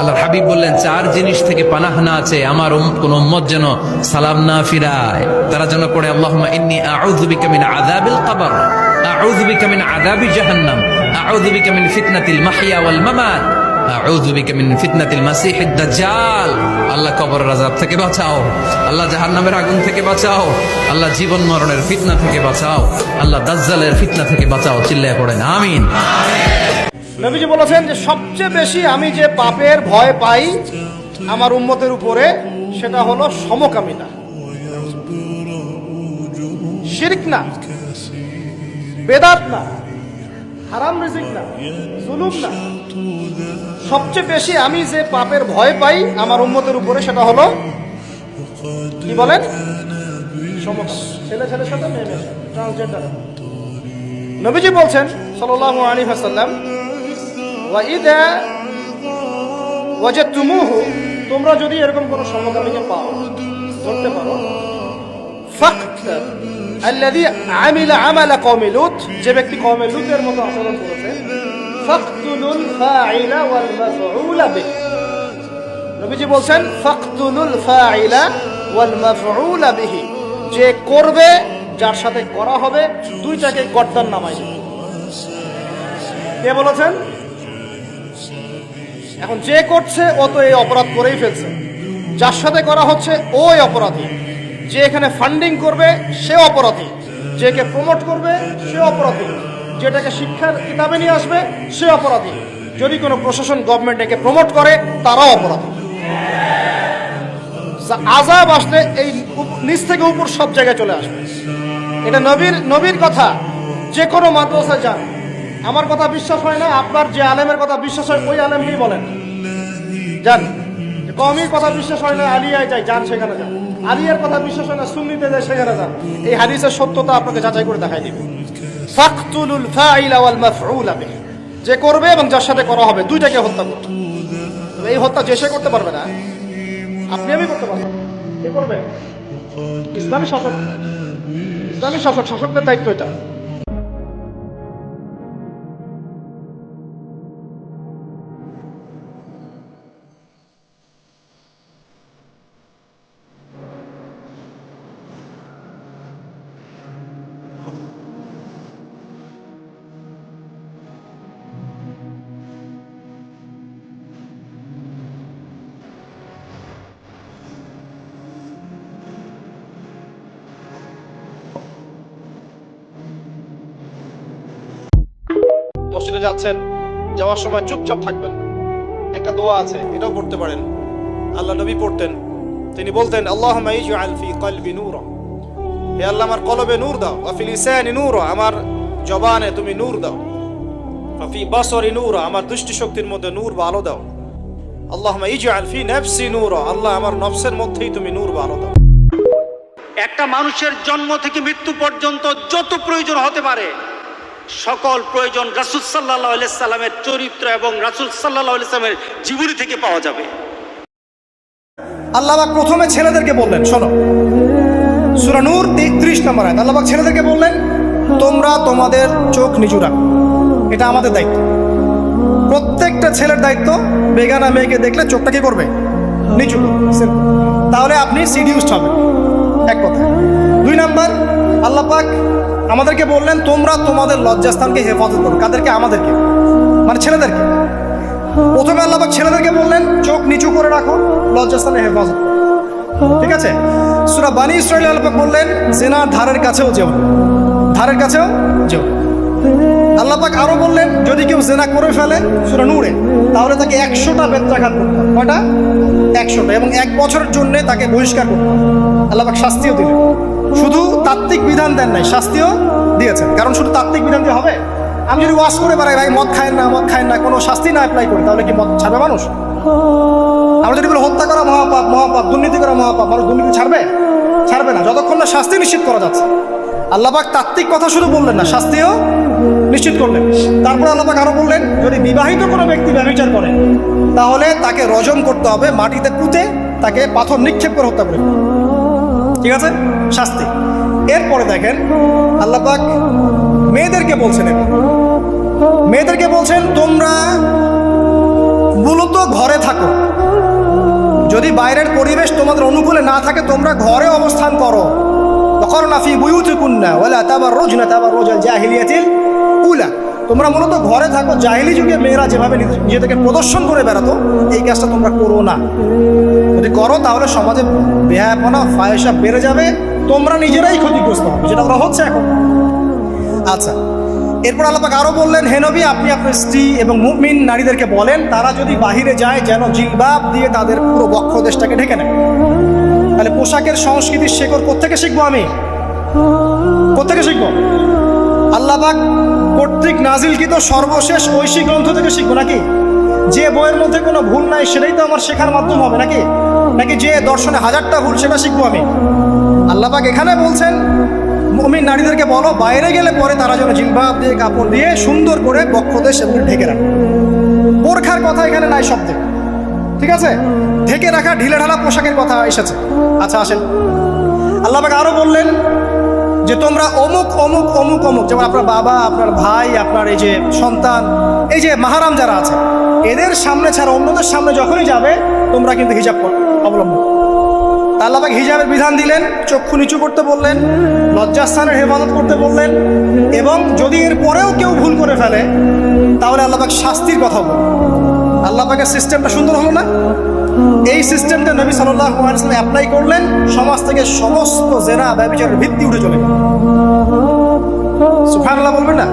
আল্লাহর হাবিব বললেন, চার জিনিস থেকে পানাহ না আছে আমার কোন উম্মত যেন সালাম না ফিরায়। তারা যেন পড়ে আল্লাহুম্মা ইন্নী আউযু বিকা মিন আযাবিল কবর, আউযু বিকা মিন আযাবি জাহান্নাম, আউযু বিকা মিন ফিতনাতিল মাহইয়া ওয়াল মামাত, আউযু বিকা মিন ফিতনাতিল মাসিহিদ দাজ্জাল। আল্লাহ কবরের আযাব থেকে বাঁচাও, আল্লাহ জাহান্নামের আগুন থেকে বাঁচাও, আল্লাহ জীবন মরণের ফিতনা থেকে বাঁচাও, আল্লাহ দাজ্জালের ফিতনা থেকে বাঁচাও। চিল্লায়ে পড়েন আমিন। নবীজি বলেছেন যে সবচেয়ে বেশি আমি যে পাপের ভয় পাই আমার উম্মতের উপরে সেটা হলো সমকামিতা, শিরক না, বেদাত না, হারাম রিজিক না, জুলুম না। সবচেয়ে বেশি আমি যে পাপের ভয় পাই আমার উম্মতের উপরে সেটা হলো কি বলেন? সমকামিতা, ছেলে ছেলের সাথে মেয়ে মেয়ের সাথে, ট্রান্সজেন্ডার। নবীজি বলছেন সাল্লাল্লাহু আলাইহি ওয়াসাল্লাম, ওয়াইদা ওয়াজাদতুমুহু, তোমরা যদি এরকম কোন সমকামীকে পাও, ধরতে পারো, ফাকতার আল্লাযী আমিলা আমালা কওমি লূত, যে ব্যক্তি কওমে লূতের মতো আচরণ করেছে, ফাকতুলুল ফাইলা ওয়াল মাফউলা বিহি। নবীজি বলছেন ফাকতুলুল ফাইলা ওয়াল মাফউলা বিহি, যে করবে যার সাথে করা হবে দুইটাকে গর্দান নামাই দেবে। কে বলেছেন? এখন যে করছে ও তো এই অপরাধ করেই ফেলছে, যার সাথে করা হচ্ছে ওই অপরাধী, যে এখানে ফান্ডিং করবে সে অপরাধী, যে কে প্রমোট করবে সে অপরাধী, যেটাকে শিক্ষার কিতাবে নিয়ে আসবে সে অপরাধী, যদি কোনো প্রশাসন গভর্নমেন্ট একে প্রমোট করে তারাও অপরাধী। আযাব আসলে এই নিচ থেকে উপর সব জায়গায় চলে আসবে। এটা নবীর কথা। যে কোনো মাদ্রাসায় যান, আমার কথা বিশ্বাস হয় না, আপনার যে আলেমের কথা বিশ্বাস হয় ওই আলেমকেই বলেন যান। কওমির কথা বিশ্বাস হয় না, আলিয়ায় যাই, যান সেখানে যান। আলিয়ার কথা বিশ্বাস হয় না, সুন্নিতে যায়, সেখানে যান। এই হাদিসের সত্যতা আপনাকে যাচাই করে দেখাই দিবে। ফাকতুলুল ফাইলা ওয়াল মাফউলা বিহি, যে করবে এবং যার সাথে করা হবে দুইটাকে হত্যা করবে। তবে এই হত্যা যে সে করতে পারবে না, আপনি আমি করতে পারবো। কে করবে? ইসলামী শাসক, ইসলামী শাসকদের দায়িত্ব এটা। মসজিদে যাচ্ছেন, যাওয়ার সময় চুপচাপ থাকবেন। একটা দোয়া আছে, এটাও পড়তে পারেন। আল্লাহ নবী পড়তেন, তিনি বলতেন আল্লাহুম্মা ইজআল ফি কলবি নূরা, হে আল্লাহ আমার কলবে নূর দাও, ওয়া ফি লিসানি নূরা, আমার জবানে তুমি নূর দাও, ওয়া ফি বাসরি নূরা, আমার দৃষ্টি শক্তির মধ্যে নূর বা আলো দাও। আল্লাহুম্মা ইজআল ফি নাফসি নূরা, আল্লাহ আমার নফসের মধ্যেই তুমি নূর বা আলো দাও। একটা মানুষের জন্ম থেকে মৃত্যু পর্যন্ত যত প্রয়োজন হতে পারে সকল প্রয়োজন রাসূল সাল্লাল্লাহু আলাইহি সাল্লামের চরিত্র এবং রাসূল সাল্লাল্লাহু আলাইহি সাল্লামের জীবনী থেকে পাওয়া যাবে। আল্লাহ পাক প্রথমে ছেলেদেরকে বললেন, শোনো, সূরা নূর 33 নম্বর আয়াত। আল্লাহ পাক ছেলেদেরকে বললেন তোমরা তোমাদের চোখ নিচু রাখো, এটা আমাদের দায়িত্ব। প্রত্যেকটা ছেলের দায়িত্ব বেগানা মেয়েকে দেখলে চোখটা কি করবে? নিচু করবে। তাহলে আপনি সিডিউসড হবেন, এক কথা। 2 নাম্বার, আল্লাহ পাক আমাদেরকে বললেন তোমরা তোমাদের লজ্জাস্থানকে হেফাজত করো। কাদেরকে? আমাদেরকে, মানে ছেলেদেরকে। প্রথমে আল্লাহ পাক ছেলেদেরকে বললেন চোখ নিচু করে রাখো, লজ্জাস্থানে হেফাজত করো, ঠিক আছে? সূরা বানী ইসরাঈল আল্লাহ পাক বললেন জিনার ধারের কাছেও যেও না, ধারের কাছেও যেও। আল্লাহ পাক আরো বললেন যদি কেউ জিনা করে ফেলে সূরা নূরে, তাহলে তাকে 100টা বেত্রাঘাত করতে হবে। কয়টা? 100টা, এবং 1 বছরের জন্য তাকে বহিষ্কার করতে হবে। আল্লাহ পাক শাস্তিও দিলেন, শুধু তাত্ত্বিক বিধান দেন নাই, শাস্তিও দিয়েছেন। কারণ শুধু তাত্ত্বিক বিধান দিয়ে হবে? আমি যদি ওয়াজ করে বেড়াই ভাই মদ খায় না, মদ খায় না, কোনো শাস্তি না অ্যাপ্লাই করি, তাহলে কি মদ ছাড়বে মানুষ? আমরা যদি বলি হত্যা করা মহাপাপ, মহাপাপ, দুর্নীতি করা মহাপাপ, মানুষ দুর্নীতি ছাড়বে? ছাড়বে না, যতক্ষণ না শাস্তি নিশ্চিত করা যাচ্ছে। আল্লাহ পাক তাত্ত্বিক কথা শুধু বললেন না, শাস্তিও নিশ্চিত করলেন। তারপর আল্লাহ পাক আরো বললেন যদি বিবাহিত কোনো ব্যক্তি ব্যভিচার করে তাহলে তাকে রজম করতে হবে, মাটিতে পুঁতে তাকে পাথর নিক্ষেপ করে হত্যা করে, ঠিক আছে? শাস্তি। এরপরে দেখেন আল্লাহ পাক মেয়েদেরকে বলছেন, মেয়েদেরকে বলছেন তোমরা মূলত ঘরে থাকো, বাইরের পরিবেশ তোমাদের অনুকূলে না থাকে তোমরা ঘরে অবস্থান করো। ওয়াকরনা ফি বুয়ুতিকুন্না ওয়ালা তাবাররুজনা তাবাররুজাল জাহিলিয়াতিল উলা। তোমরা মূলত ঘরে থাকো, জাহিলি যুগে মেয়েরা যেভাবে নিজেদেরকে প্রদর্শন করে বেড়াতো এই কাজটা তোমরা করো না। যদি করো তাহলে সমাজে বেহায়াপনা ফায়সা বেড়ে যাবে, তোমরা নিজেরাই ক্ষতিগ্রস্ত হবে, যেটা ওরা হচ্ছে এখন। আচ্ছা, এরপর আল্লাহ পাক আরো বললেন, হে নবী আপনি আপনার স্ত্রী এবং মুমিন নারীদেরকে বলেন তারা যদি বাহিরে যায় যেন জিলবাব দিয়ে তাদের পুরো বক্ষ দেশটাকে ঢেকে নেয়। তাহলে পোশাকের সংস্কৃতির শেকড় কোত্থেকে শিখবো? আমি কোত্থেকে শিখবো? আল্লাহ পাক কর্তৃক নাজিলকৃত সর্বশেষ ঐশী গ্রন্থ থেকে শিখবো নাকি? যে বইয়ের মধ্যে কোনো ভুল নাই সেটাই তো আমার শেখার মাধ্যম হবে নাকি? নাকি যে দর্শনে হাজারটা ভুল সেটা শিখবো আমি? আল্লাহ পাক এখানে বলছেন মুমিন নারীদেরকে বলো বাইরে গেলে পরে তারা যেন জিলবাব দিয়ে কাপড় দিয়ে সুন্দর করে বক্ষদেশ এবং ঢেকে রাখে। বোরখার কথা এখানে নাই শব্দে, ঠিক আছে? ঢেকে রাখা ঢিলে ঢালা পোশাকের কথা এসেছে। আচ্ছা আসেন, আল্লাহ পাক আরো বললেন যে তোমরা অমুক অমুক অমুক অমুক, যেমন আপনার বাবা, আপনার ভাই, আপনার এই যে সন্তান, এই যে মাহারাম যারা আছে এদের সামনে ছাড়া অন্যদের সামনে যখনই যাবে তোমরা কিন্তু হিজাব অবলম্বন। আল্লাহ পাক হিজাবের বিধান দিলেন, চক্ষু নিচু করতে বললেন, লজ্জাস্থানের হেফাজত করতে বললেন, এবং যদি এর পরেও কেউ ভুল করে ফেলে তাহলে আল্লাহ পাক শাস্তির কথা বললেন। আল্লাহ পাকের সিস্টেমটা সুন্দর হলো না? এই সিস্টেমটা নবী সাল্লাল্লাহু আলাইহি ওয়াসাল্লাম অ্যাপ্লাই করলেন, সমাজ থেকে সমস্ত জেনা ব্যভিচারের ভিত্তি উঠে চলে গেল। সুবহানাল্লাহ বলবেন না?